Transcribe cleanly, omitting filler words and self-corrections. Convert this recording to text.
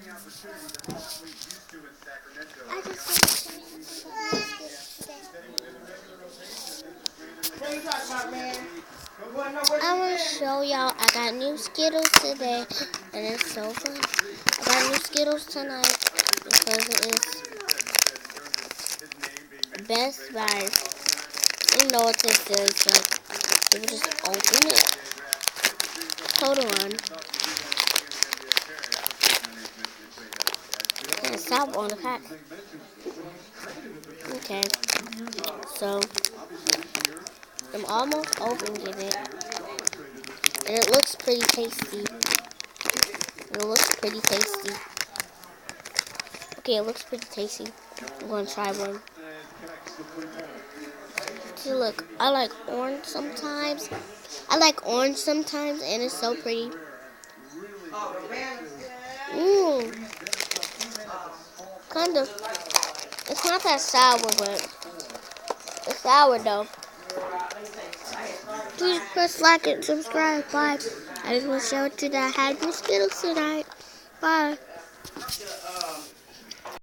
I just want to show you some What are you talking about, man? I want to show y'all I got new Skittles today, and it's so fun. I got new Skittles tonight because it is Best Buy. You know what this is, like, you just open it. Hold on. And stop on the pack. Okay. So, I'm almost opening it. And it looks pretty tasty. Okay, it looks pretty tasty. I'm going to try one. See, look, I like orange sometimes. And it's so pretty. Kind of. It's not that sour, but it's sour though. Please press like and subscribe. Bye. I just want to show you that I had new Skittles tonight. Bye.